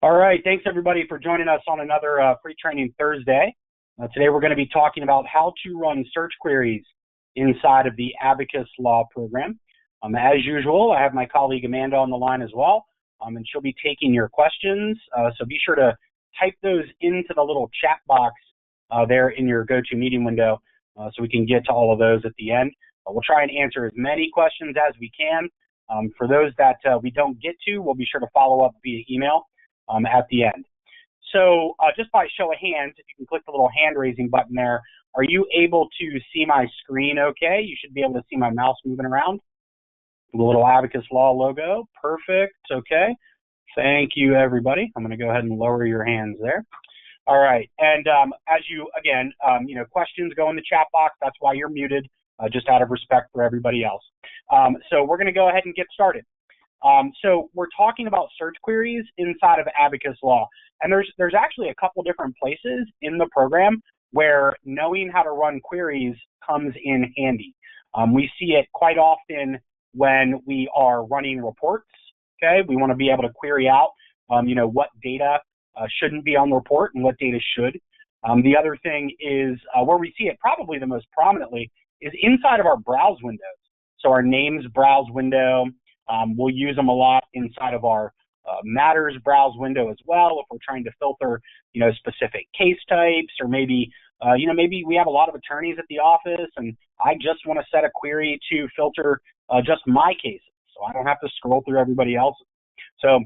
All right, thanks everybody for joining us on another free training Thursday. Today we're going to be talking about how to run search queries inside of the AbacusLaw program. As usual, I have my colleague Amanda on the line as well, and she'll be taking your questions. So be sure to type those into the little chat box there in your GoToMeeting window so we can get to all of those at the end. We'll try and answer as many questions as we can. For those that we don't get to, we'll be sure to follow up via email at the end. So just by show of hands, if you can click the little hand raising button there, are you able to see my screen okay? You should be able to see my mouse moving around. The little Abacus Law logo, perfect, okay. Thank you, everybody. I'm gonna go ahead and lower your hands there. All right, and as you, again, questions go in the chat box. That's why you're muted, just out of respect for everybody else. So we're gonna go ahead and get started. So we're talking about search queries inside of AbacusLaw, and there's actually a couple different places in the program where knowing how to run queries comes in handy. We see it quite often when we are running reports. Okay, we want to be able to query out, what data shouldn't be on the report and what data should. The other thing is where we see it probably the most prominently is inside of our browse windows. So our names browse window. We'll use them a lot inside of our matters browse window as well if we're trying to filter, specific case types, or maybe, maybe we have a lot of attorneys at the office and I just want to set a query to filter just my cases, so I don't have to scroll through everybody else's. So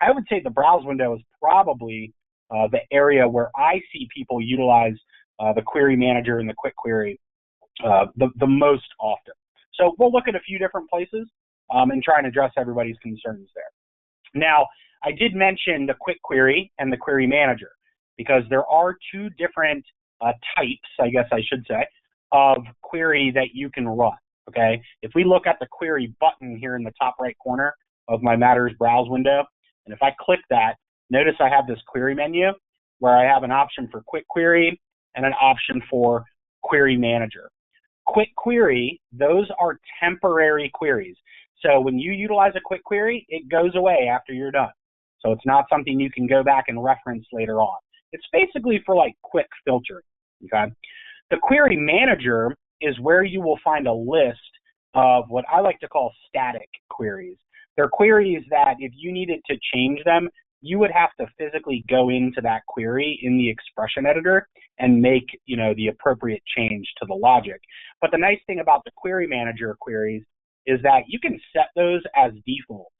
I would say the browse window is probably the area where I see people utilize the query manager and the quick query the most often. So we'll look at a few different places and try and address everybody's concerns there. Now, I did mention the quick query and the query manager because there are two different types, I guess I should say, of query that you can run, okay? If we look at the query button here in the top right corner of my matters browse window, and if I click that, notice I have this query menu where I have an option for quick query and an option for query manager. Quick query, those are temporary queries. So when you utilize a quick query, it goes away after you're done. So it's not something you can go back and reference later on. It's basically for like quick filtering, okay? The query manager is where you will find a list of what I like to call static queries. They're queries that if you needed to change them, you would have to physically go into that query in the expression editor and make, the appropriate change to the logic. But the nice thing about the query manager queries is that you can set those as defaults.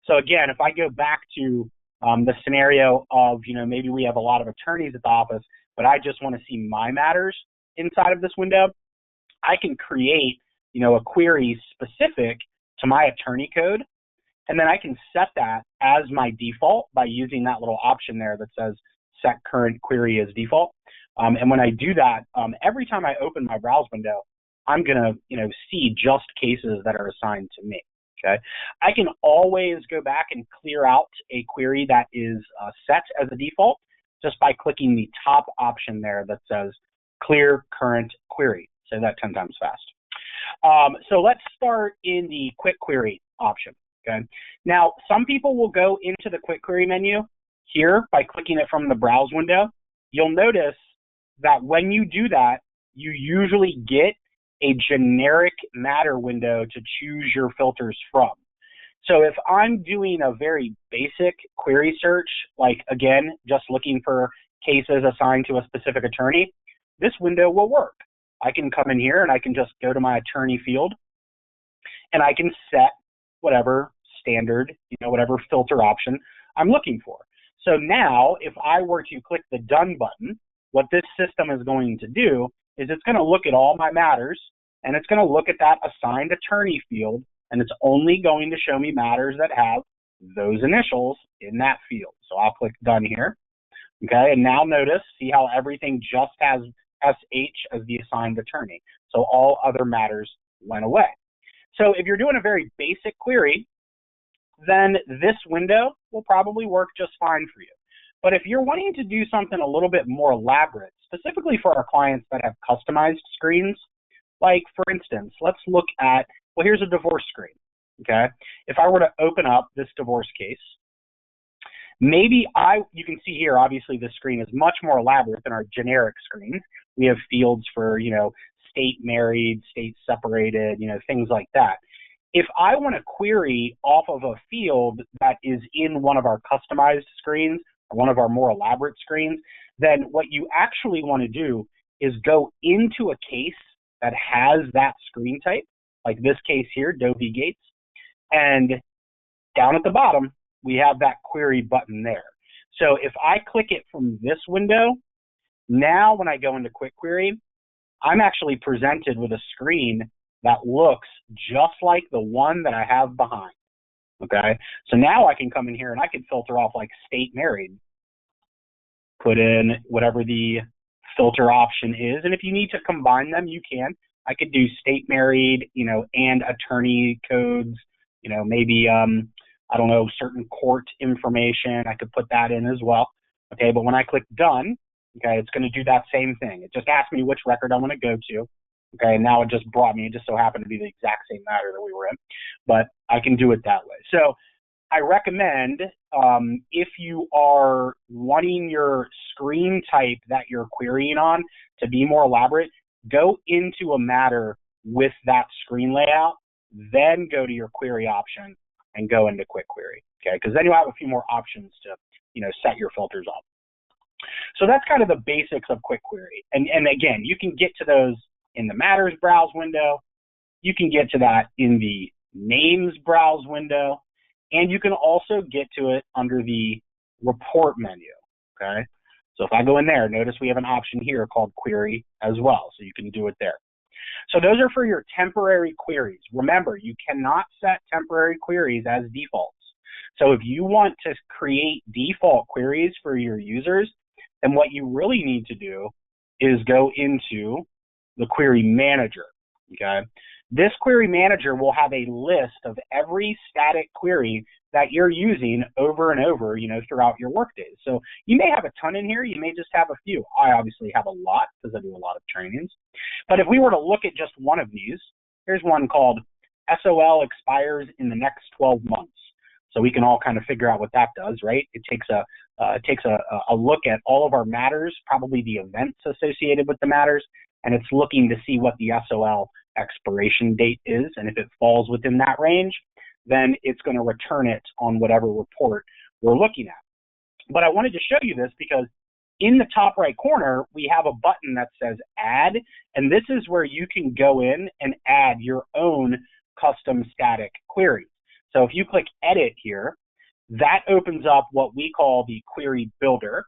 So again, if I go back to the scenario of, maybe we have a lot of attorneys at the office, but I just want to see my matters inside of this window, I can create, a query specific to my attorney code, and then I can set that as my default by using that little option there that says set current query as default. And when I do that, every time I open my browse window, I'm gonna, see just cases that are assigned to me, okay? I can always go back and clear out a query that is set as a default just by clicking the top option there that says clear current query. Say that 10 times fast. So let's start in the quick query option, okay? Now, some people will go into the quick query menu here by clicking it from the browse window. You'll notice that when you do that, you usually get a generic matter window to choose your filters from. So if I'm doing a very basic query search, like again, just looking for cases assigned to a specific attorney, this window will work. I can come in here and I can just go to my attorney field and I can set whatever standard, whatever filter option I'm looking for. So now if I were to click the done button, what this system is going to do is it's going to look at all my matters and it's going to look at that assigned attorney field, and it's only going to show me matters that have those initials in that field. So I'll click done here, okay? And now notice, see how everything just has SH as the assigned attorney. So all other matters went away. So if you're doing a very basic query, then this window will probably work just fine for you. But if you're wanting to do something a little bit more elaborate, specifically for our clients that have customized screens, like for instance, let's look at, well, here's a divorce screen, okay? If I were to open up this divorce case, Maybe you can see here, obviously the screen is much more elaborate than our generic screens. We have fields for, state married, state separated, things like that. If I want to query off of a field that is in one of our customized screens or one of our more elaborate screens, then what you actually want to do is go into a case that has that screen type, like this case here, Doe v. Gates, and down at the bottom, we have that query button there. So if I click it from this window, now when I go into Quick Query, I'm actually presented with a screen that looks just like the one that I have behind, okay? So now I can come in here and I can filter off like state married, put in whatever the filter option is, and if you need to combine them, you can. I could do state married, and attorney codes, maybe, I don't know, certain court information, I could put that in as well, okay? But when I click done, okay, it's going to do that same thing. It just asked me which record I want to go to. Okay, and now it just so happened to be the exact same matter that we were in, but I can do it that way. So I recommend if you are wanting your screen type that you're querying on to be more elaborate, go into a matter with that screen layout, then go to your query option and go into Quick Query, okay? Because then you'll have a few more options to, set your filters up. So that's kind of the basics of Quick Query. And again, you can get to those in the Matters Browse window. You can get to that in the Names Browse window. And you can also get to it under the Report menu, okay? So if I go in there, notice we have an option here called Query as well. So you can do it there. So those are for your temporary queries. Remember, you cannot set temporary queries as defaults. So if you want to create default queries for your users, then what you really need to do is go into the Query Manager, okay? This Query Manager will have a list of every static query that you're using over and over, throughout your workdays. So you may have a ton in here, you may just have a few. I obviously have a lot because I do a lot of trainings. But if we were to look at just one of these, here's one called SOL expires in the next 12 months. So we can all kind of figure out what that does, right? It takes a look at all of our matters, probably the events associated with the matters, and it's looking to see what the SOL expiration date is. And if it falls within that range, then it's going to return it on whatever report we're looking at. But I wanted to show you this because in the top right corner, we have a button that says Add, and this is where you can go in and add your own custom static queries. So if you click Edit here, that opens up what we call the Query Builder.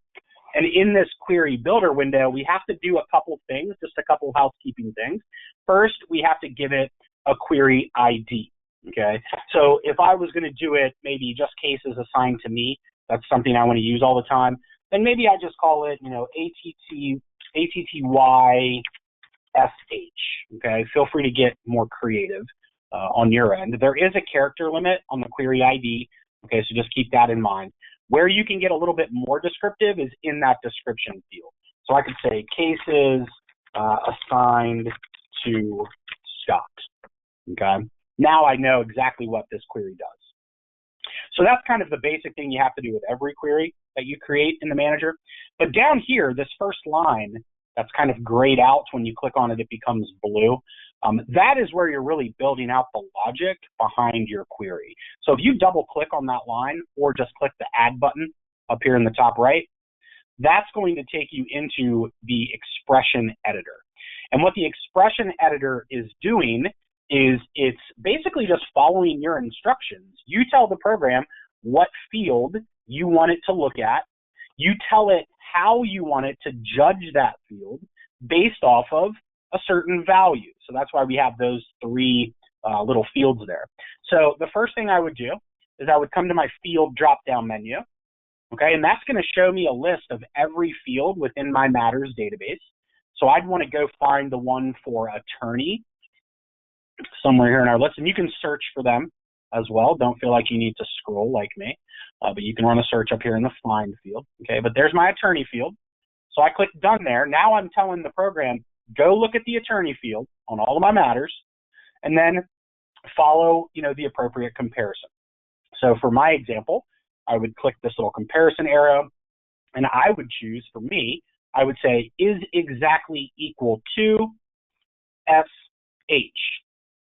And in this Query Builder window, we have to do a couple things, just a couple housekeeping things. First, we have to give it a query ID, okay? So if I was going to do it, maybe just cases assigned to me, that's something I want to use all the time, then maybe I just call it, ATTYSH, okay? Feel free to get more creative on your end. There is a character limit on the query ID, okay, so just keep that in mind. Where you can get a little bit more descriptive is in that description field. So I could say cases assigned to Scott, okay? Now I know exactly what this query does. So that's kind of the basic thing you have to do with every query that you create in the manager. But down here, this first line that's kind of grayed out, when you click on it, it becomes blue. That is where you're really building out the logic behind your query. So if you double click on that line or just click the Add button up here in the top right, that's going to take you into the expression editor. And what the expression editor is doing is it's basically just following your instructions. You tell the program what field you want it to look at. You tell it how you want it to judge that field based off of a certain value. So that's why we have those three little fields there. So the first thing I would do is I would come to my field drop-down menu, okay, and that's going to show me a list of every field within my matters database. So I'd want to go find the one for attorney somewhere here in our list, and you can search for them as well. Don't feel like you need to scroll like me, but you can run a search up here in the find field, okay? But there's my attorney field. So I click done there. Now I'm telling the program, go look at the attorney field on all of my matters, and then follow, the appropriate comparison. So for my example, I would click this little comparison arrow, and I would choose, for me, I would say, is exactly equal to SH.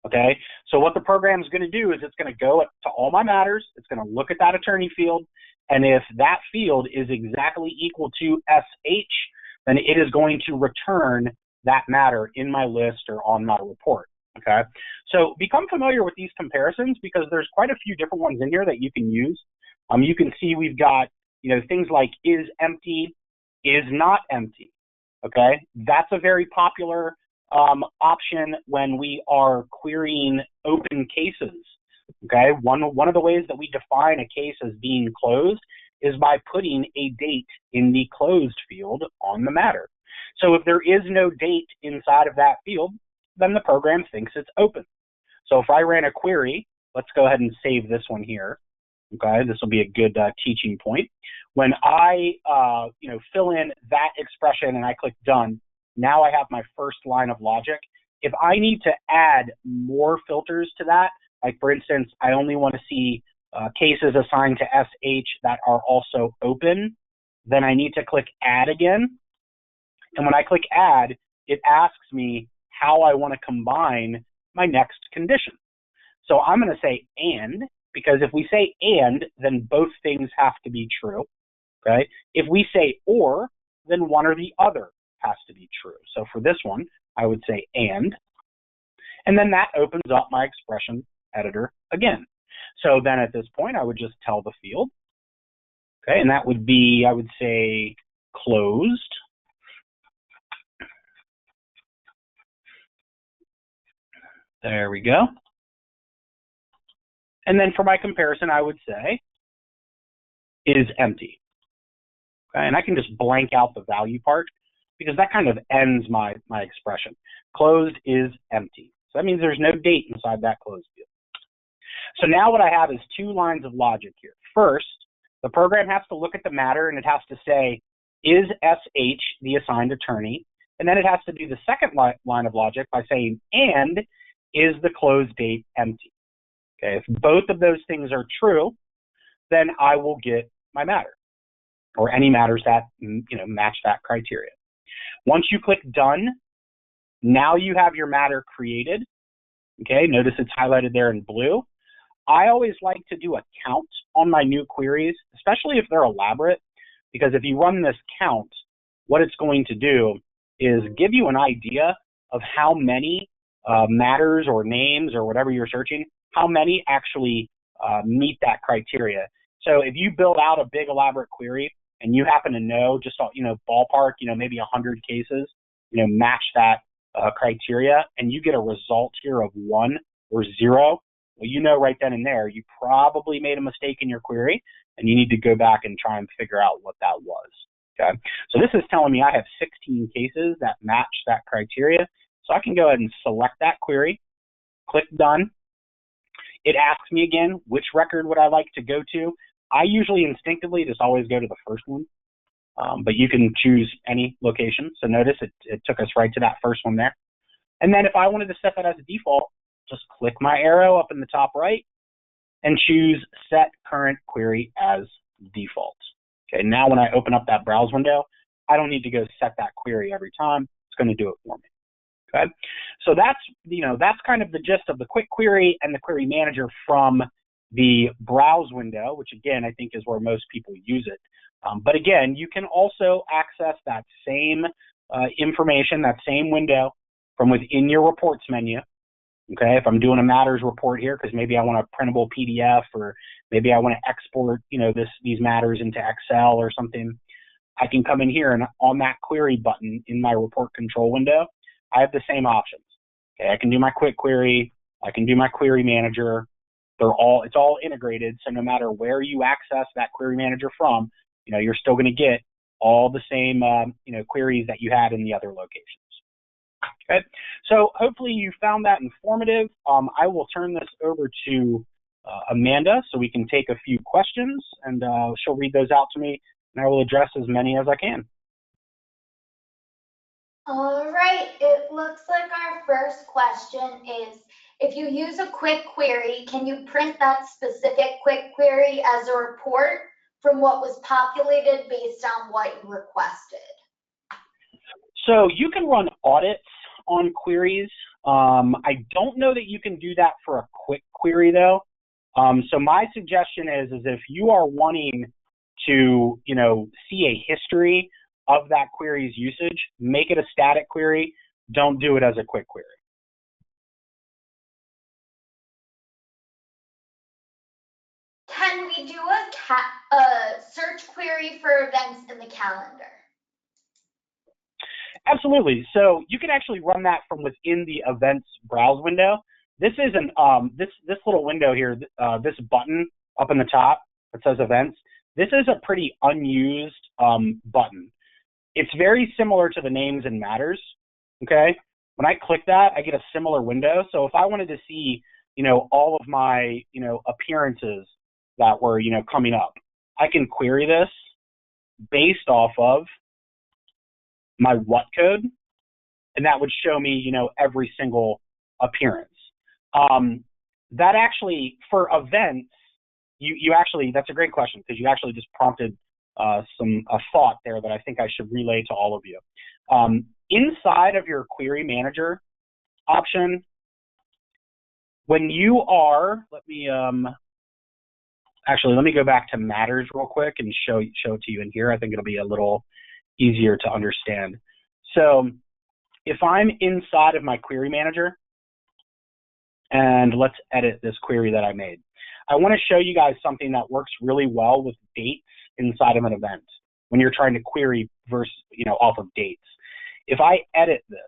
Okay, so what the program is going to do is it's going to go to all my matters, it's going to look at that attorney field, and if that field is exactly equal to SH, then it is going to return that matter in my list or on my report. Okay, so become familiar with these comparisons because there's quite a few different ones in here that you can use. You can see we've got, things like is empty, is not empty. Okay, that's a very popular option when we are querying open cases. Okay, one of the ways that we define a case as being closed is by putting a date in the closed field on the matter. So if there is no date inside of that field, then the program thinks it's open. So if I ran a query, let's go ahead and save this one here. Okay, this will be a good teaching point. When I fill in that expression and I click done, now I have my first line of logic. If I need to add more filters to that, like for instance, I only want to see cases assigned to SH that are also open, then I need to click add again. And when I click add, it asks me how I want to combine my next condition. So I'm going to say and, because if we say and, then both things have to be true. Okay. If we say or, then one or the other has to be true. So for this one, I would say and then that opens up my expression editor again. So then at this point, I would just tell the field, okay, and that would be, I would say, closed. There we go. And then for my comparison, I would say is empty. Okay, and I can just blank out the value part because that kind of ends my expression. Closed is empty. So that means there's no date inside that closed field. So now what I have is two lines of logic here. First, the program has to look at the matter and it has to say, is SH the assigned attorney? And then it has to do the second line of logic by saying, and is the close date empty? Okay, if both of those things are true, then I will get my matter, or any matters that match that criteria. Once you click done, now you have your matter created. Okay, notice it's highlighted there in blue. I always like to do a count on my new queries, especially if they're elaborate, because if you run this count, what it's going to do is give you an idea of how many matters or names or whatever you're searching, how many actually meet that criteria. So if you build out a big elaborate query and you happen to know just, ballpark, maybe 100 cases, match that criteria, and you get a result here of 1 or 0, well, right then and there, you probably made a mistake in your query, and you need to go back and try and figure out what that was. Okay, so this is telling me I have 16 cases that match that criteria. So I can go ahead and select that query, click done. It asks me again, which record would I like to go to? I usually instinctively just always go to the first one, but you can choose any location. So notice it took us right to that first one there. And then if I wanted to set that as a default, just click my arrow up in the top right and choose set current query as default. Okay, now when I open up that browse window, I don't need to go set that query every time. It's going to do it for me. Okay, so that's kind of the gist of the quick query and the query manager from the browse window, which again I think is where most people use it. But again, you can also access that same information, that same window from within your reports menu. Okay, if I'm doing a matters report here, because maybe I want a printable PDF, or maybe I want to export, these matters into Excel or something, I can come in here and on that query button in my report control window, I have the same options. Okay, I can do my quick query, I can do my query manager. It's all integrated, so no matter where you access that query manager from, you're still going to get all the same, queries that you had in the other locations. Okay, so hopefully you found that informative. I will turn this over to Amanda so we can take a few questions, and she'll read those out to me, and I will address as many as I can. All right, it looks like our first question is, If you use a quick query, can you print that specific quick query as a report from what was populated based on what you requested? So you can run audits on queries. I don't know that you can do that for a quick query though. So my suggestion is if you are wanting to, see a history of that query's usage, make it a static query. Don't do it as a quick query. Can we do a search query for events in the calendar? Absolutely. So you can actually run that from within the events browse window. This is this little window here, this button up in the top that says events. This is a pretty unused button. It's very similar to the names and matters. Okay. When I click that, I get a similar window. So if I wanted to see, all of my, appearances that were, coming up, I can query this based off of my what code, and that would show me, every single appearance. That actually, for events, you actually, that's a great question because you actually just prompted a thought there that I think I should relay to all of you. Inside of your query manager option, when you are, let me go back to matters real quick and show it to you in here. I think it'll be a little easier to understand. So if I'm inside of my query manager, and let's edit this query that I made. I want to show you guys something that works really well with dates inside of an event when you're trying to query versus, off of dates. If I edit this,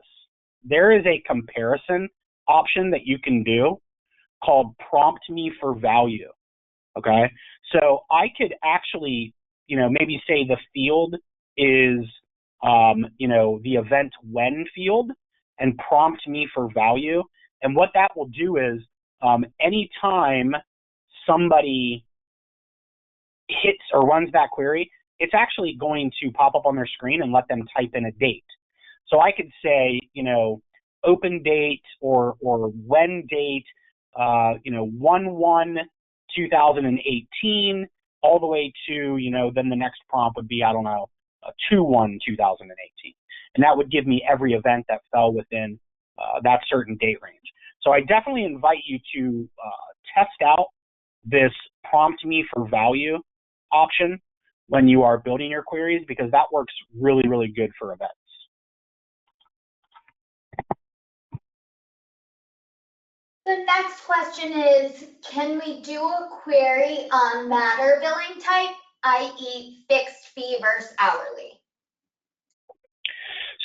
there is a comparison option that you can do called prompt me for value. Okay. So I could actually, maybe say the field is, the event when field and prompt me for value. And what that will do is anytime somebody hits or runs that query, it's actually going to pop up on their screen and let them type in a date. So I could say, open date or when date, 1/1/2018 all the way to, then the next prompt would be, I don't know, 2/1/2018. And that would give me every event that fell within that certain date range. So I definitely invite you to test out this prompt me for value option when you are building your queries, because that works really, really good for events. The next question is, can we do a query on matter billing type, i.e. fixed fee versus hourly?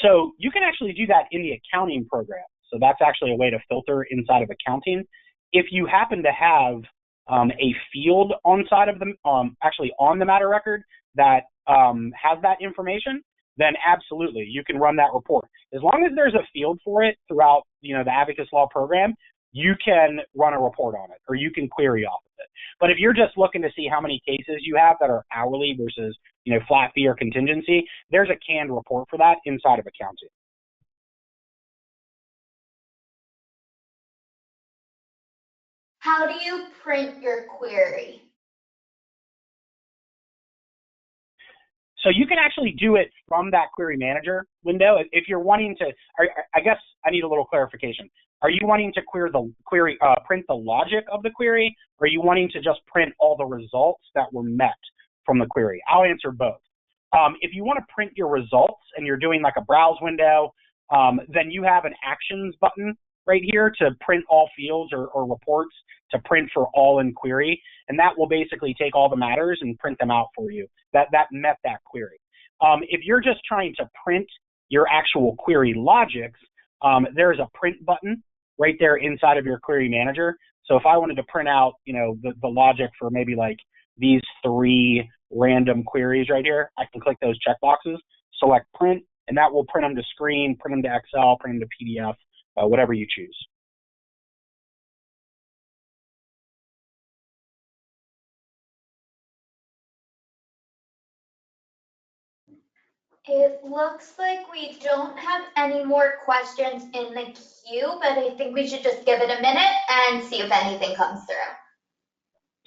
So you can actually do that in the accounting program. So that's actually a way to filter inside of accounting. If you happen to have a field on side of the, actually on the matter record that has that information, then absolutely you can run that report. As long as there's a field for it throughout, the AbacusLaw program, you can run a report on it or you can query off of it. But if you're just looking to see how many cases you have that are hourly versus, flat fee or contingency, there's a canned report for that inside of accounting. How do you print your query? So you can actually do it from that query manager window. If you're wanting to, I guess I need a little clarification. Are you wanting to print the logic of the query, or are you wanting to just print all the results that were met from the query? I'll answer both. If you want to print your results and you're doing like a browse window, then you have an actions button right here to print all fields or reports to print for all in query. And that will basically take all the matters and print them out for you that met that query. If you're just trying to print your actual query logics, there's a print button right there inside of your query manager. So if I wanted to print out, the logic for maybe like these 3 random queries right here, I can click those checkboxes, select print, and that will print them to screen, print them to Excel, print them to PDF, whatever you choose. It looks like we don't have any more questions in the queue, but I think we should just give it a minute and see if anything comes through.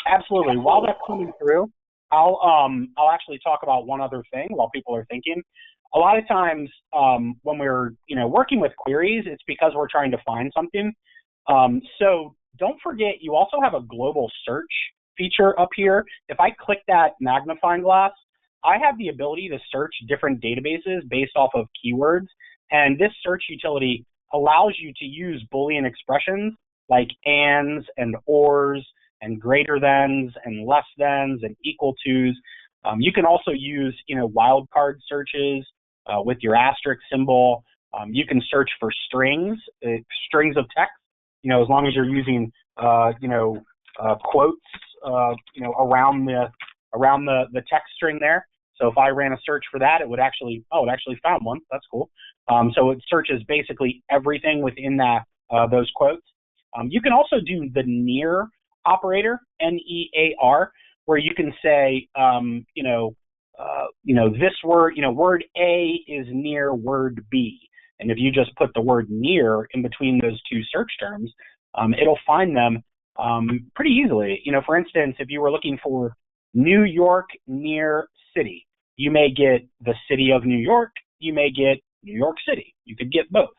Absolutely. While that's coming through, I'll actually talk about one other thing while people are thinking. A lot of times when we're working with queries, it's because we're trying to find something. So don't forget, you also have a global search feature up here. If I click that magnifying glass, I have the ability to search different databases based off of keywords. And this search utility allows you to use Boolean expressions like ands and ors and greater thans and less thans and equal tos. You can also use wildcard searches with your asterisk symbol. You can search for strings of text, as long as you're using quotes around the text string there. So if I ran a search for that, it would actually it actually found one. That's cool. So it searches basically everything within those quotes. You can also do the near operator, NEAR, where you can say, this word, word A is near word B. And if you just put the word near in between those two search terms, it'll find them pretty easily. For instance, if you were looking for New York near city, you may get the city of New York, you may get New York City. You could get both.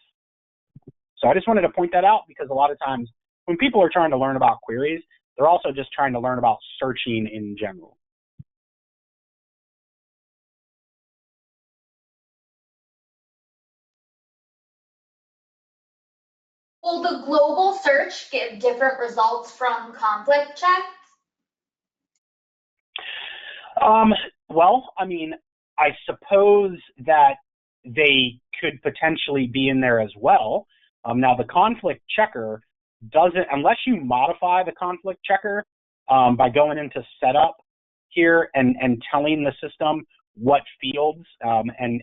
So I just wanted to point that out because a lot of times when people are trying to learn about queries, they're also just trying to learn about searching in general. Will the global search give different results from conflict checks? Well, I mean, I suppose that they could potentially be in there as well. Now, the conflict checker doesn't, unless you modify the conflict checker by going into setup here and telling the system what fields and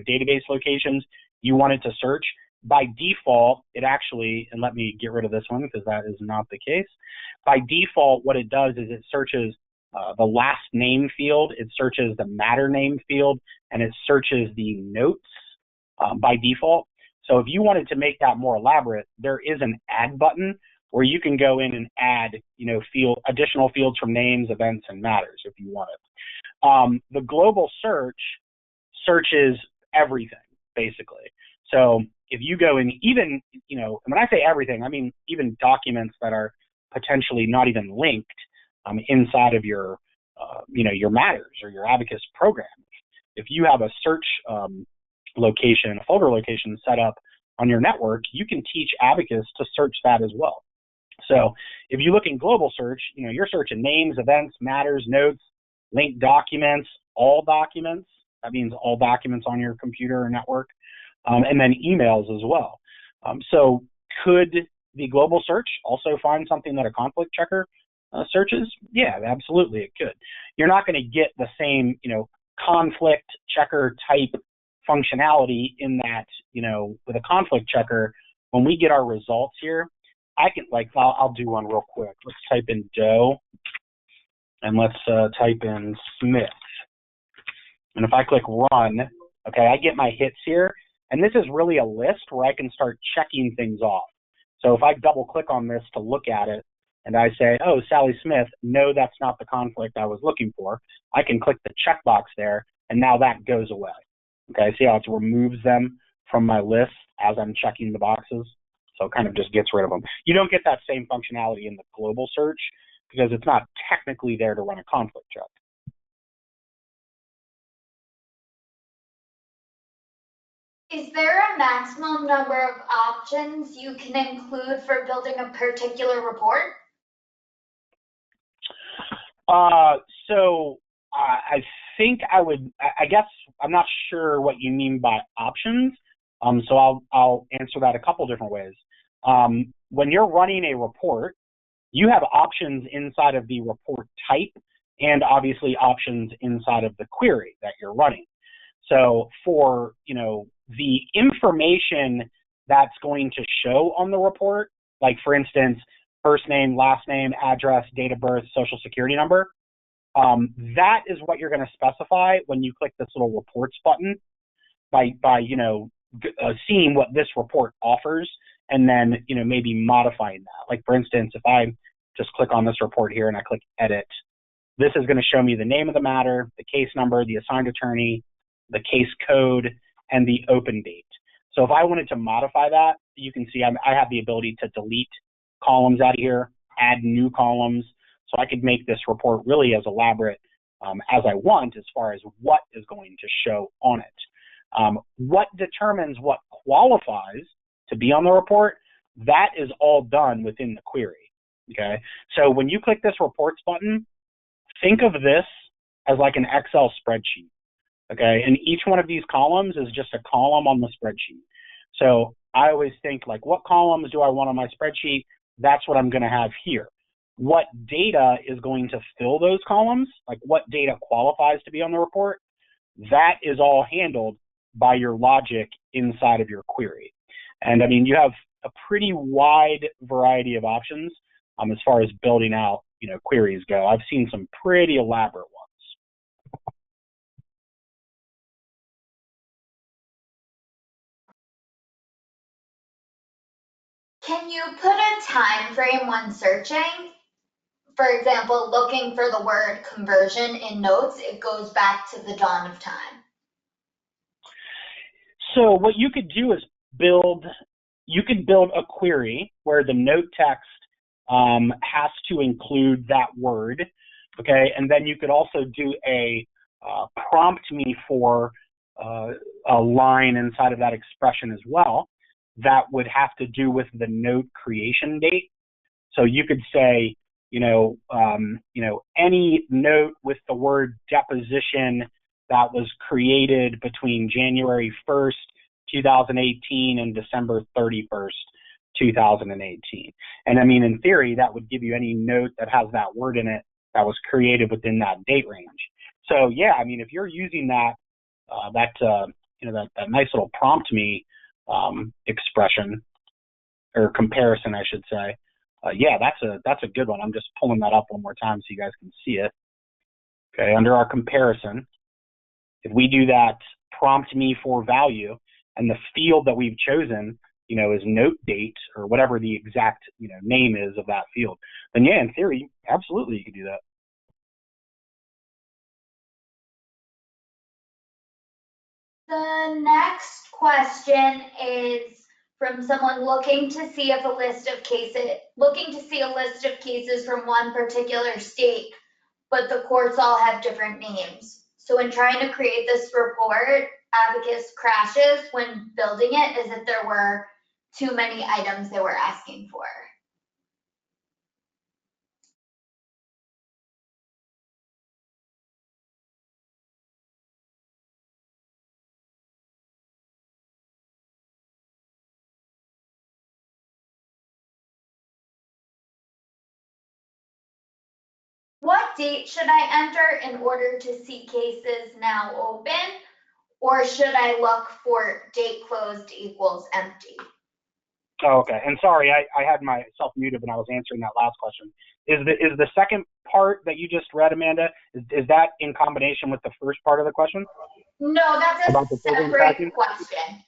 database locations you want it to search. By default, it actually, and let me get rid of this one because that is not the case. By default, what it does is it searches the last name field, it searches the matter name field, and it searches the notes by default. So if you wanted to make that more elaborate, there is an add button where you can go in and add, additional fields from names, events, and matters if you want it. The global search searches everything, basically. So if you go in, even, when I say everything, I mean even documents that are potentially not even linked inside of your, your matters or your Abacus program. If you have a search location, a folder location set up on your network, you can teach Abacus to search that as well. So if you look in global search, you're searching names, events, matters, notes, linked documents, all documents. That means all documents on your computer or network, and then emails as well. So could the global search also find something that a conflict checker searches? Yeah, absolutely, it could. You're not going to get the same, conflict checker type functionality in that, with a conflict checker. When we get our results here, I can, I'll do one real quick. Let's type in Doe, and let's type in Smith. And if I click run, okay, I get my hits here. And this is really a list where I can start checking things off. So if I double click on this to look at it, and I say, oh, Sally Smith, no, that's not the conflict I was looking for, I can click the checkbox there, and now that goes away. Okay, see how it removes them from my list as I'm checking the boxes? So it kind of just gets rid of them. You don't get that same functionality in the global search because it's not technically there to run a conflict check. Is there a maximum number of options you can include for building a particular report? So I think I guess I'm not sure what you mean by options. So I'll answer that a couple different ways. When you're running a report, you have options inside of the report type and obviously options inside of the query that you're running. So for, the information that's going to show on the report, like for instance, first name, last name, address, date of birth, social security number, that is what you're going to specify when you click this little reports button seeing what this report offers, and then maybe modifying that. Like for instance, if I just click on this report here and I click edit, this is going to show me the name of the matter, the case number, the assigned attorney, the case code, and the open date. So if I wanted to modify that, you can see I have the ability to delete columns out of here, add new columns, so I could make this report really as elaborate as I want as far as what is going to show on it. What determines what qualifies to be on the report, that is all done within the query, okay? So when you click this reports button, think of this as like an Excel spreadsheet, okay? And each one of these columns is just a column on the spreadsheet. So I always think like, what columns do I want on my spreadsheet? That's what I'm gonna have here. What data is going to fill those columns, like what data qualifies to be on the report, that is all handled by your logic inside of your query. And I mean, you have a pretty wide variety of options as far as building out, queries go. I've seen some pretty elaborate ones. Can you put a time frame when searching? For example, looking for the word conversion in notes, it goes back to the dawn of time. So what you could do is build a query where the note text has to include that word, okay? And then you could also do a prompt me for a line inside of that expression as well that would have to do with the note creation date. So you could say, any note with the word deposition that was created between January 1st, 2018 and December 31st, 2018. And I mean, in theory, that would give you any note that has that word in it that was created within that date range. So yeah, I mean, if you're using that nice little prompt me expression or comparison, I should say, yeah, that's a good one. I'm just pulling that up one more time so you guys can see it. Okay, under our comparison, if we do that prompt me for value, and the field that we've chosen, is note date or whatever the exact, name is of that field, then yeah, in theory, absolutely you could do that. The next question is from someone looking to see a list of cases from one particular state, but the courts all have different names. So in trying to create this report, Abacus crashes when building it as if there were too many items they were asking for. What date should I enter in order to see cases now open? Or should I look for date closed equals empty? Oh, okay. And sorry, I had myself muted when I was answering that last question. Is the second part that you just read, Amanda, is that in combination with the first part of the question? No, that's a separate question.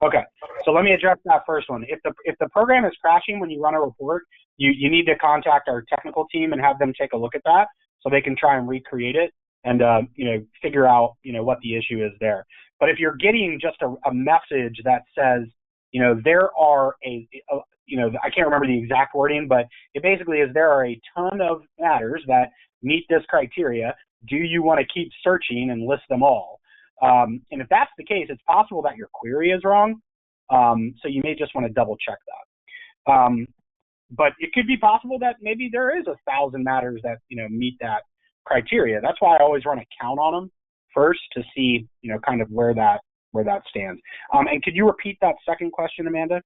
Okay, so let me address that first one. If the program is crashing when you run a report, you need to contact our technical team and have them take a look at that so they can try and recreate it and figure out what the issue is there. But if you're getting just a message that says there are I can't remember the exact wording, but it basically is there are a ton of matters that meet this criteria. Do you want to keep searching and list them all? And if that's the case, it's possible that your query is wrong. So you may just want to double check that. But it could be possible that maybe there is 1,000 matters that meet that criteria. That's why I always run a count on them first to see kind of where that stands. And could you repeat that second question, Amanda?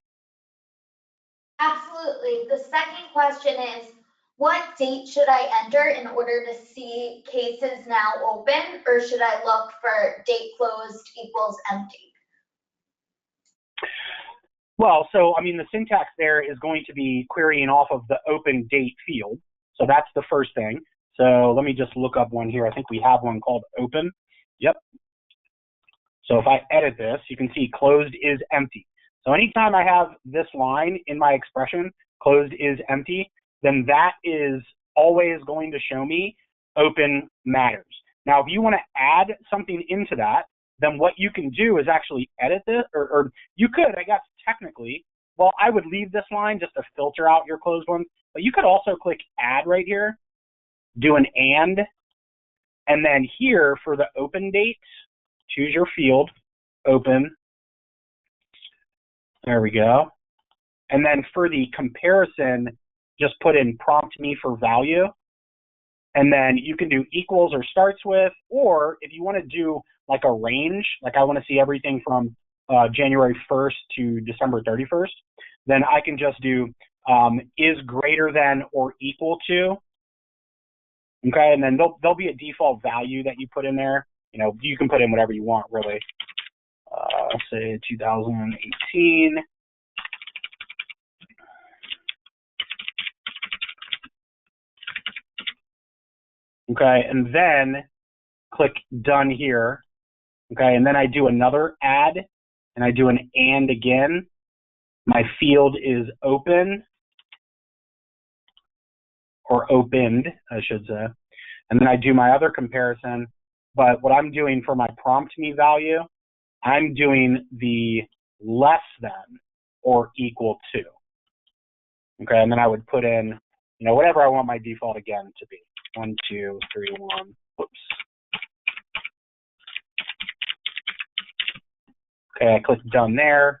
Absolutely. The second question is, what date should I enter in order to see cases now open, or should I look for date closed equals empty? Well, so I mean, the syntax there is going to be querying off of the open date field. So that's the first thing. So let me just look up one here. I think we have one called open. Yep. So if I edit this, you can see closed is empty. So anytime I have this line in my expression, closed is empty, then that is always going to show me open matters. Now, if you want to add something into that, then what you can do is actually edit this, or you could, I guess, technically, well, I would leave this line just to filter out your closed ones, but you could also click add right here, do an and then here for the open dates, choose your field, open, there we go. And then for the comparison, just put in prompt me for value. And then you can do equals or starts with, or if you want to do like a range, like I want to see everything from January 1st to December 31st, then I can just do is greater than or equal to. Okay, and then there'll be a default value that you put in there. You know, you can put in whatever you want, really. Say 2018. Okay, and then click done here. Okay, and then I do another add, and I do an and again. My field is open, or opened, I should say. And then I do my other comparison, but what I'm doing for my prompt me value, I'm doing the less than or equal to. Okay, and then I would put in, you know, whatever I want my default again to be. 1, 2, 3, 1, whoops. Okay, I click done there.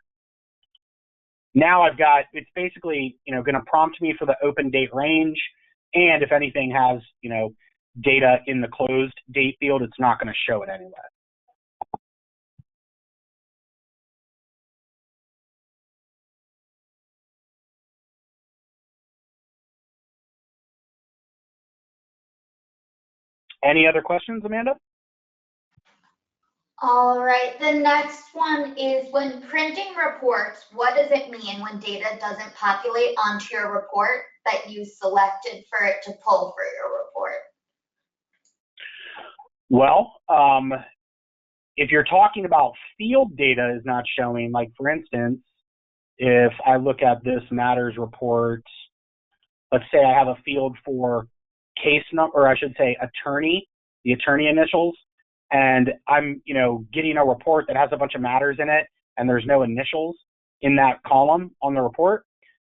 Now I've got, it's basically, you know, going to prompt me for the open date range. And if anything has, you know, data in the closed date field, it's not going to show it anyway. Any other questions, Amanda? All right, the next one is when printing reports, what does it mean when data doesn't populate onto your report that you selected for it to pull for your report? Well, if you're talking about field data is not showing, like for instance, if I look at this matters report, let's say I have a field for case number, or I should say attorney, the attorney initials, and I'm, you know, getting a report that has a bunch of matters in it and there's no initials in that column on the report,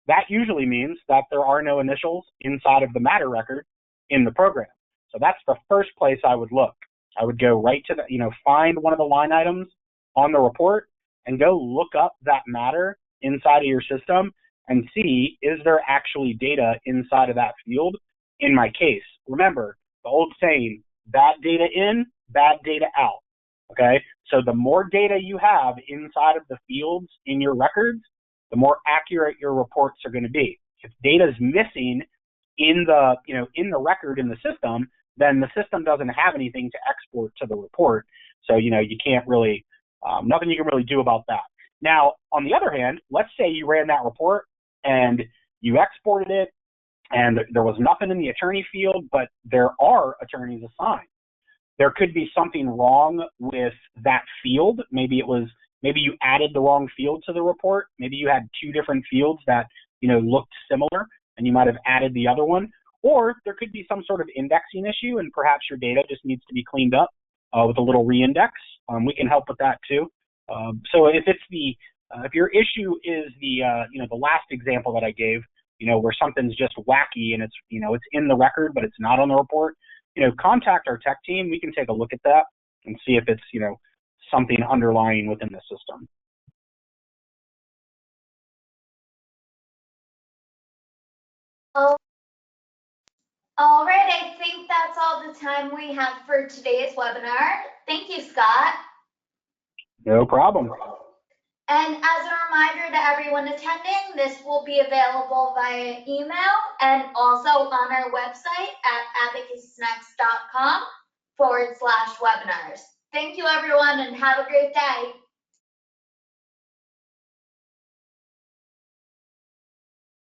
that usually means that there are no initials inside of the matter record in the program. So that's the first place I would look. I would go right to the, you know, find one of the line items on the report and go look up that matter inside of your system and see, is there actually data inside of that field in my case? Remember, the old saying, bad data in, bad data out, okay? So the more data you have inside of the fields in your records, the more accurate your reports are going to be. If data is missing in the, you know, in the record in the system, then the system doesn't have anything to export to the report. So, you know, you can't really, nothing you can really do about that. Now, on the other hand, let's say you ran that report and you exported it and there was nothing in the attorney field, but there are attorneys assigned. There could be something wrong with that field. Maybe you added the wrong field to the report. Maybe you had two different fields that, you know, looked similar and you might have added the other one. Or there could be some sort of indexing issue and perhaps your data just needs to be cleaned up with a little reindex. We can help with that too. So if it's the, if your issue is the, you know, the last example that I gave, you know, where something's just wacky and it's, you know, it's in the record, but it's not on the report, you know, contact our tech team. We can take a look at that and see if it's, you know, something underlying within the system. Oh, all right, I think that's all the time we have for today's webinar. Thank you, Scott. No problem. And as a reminder to everyone attending, this will be available via email and also on our website at abacusnext.com/webinars. Thank you, everyone, and have a great day.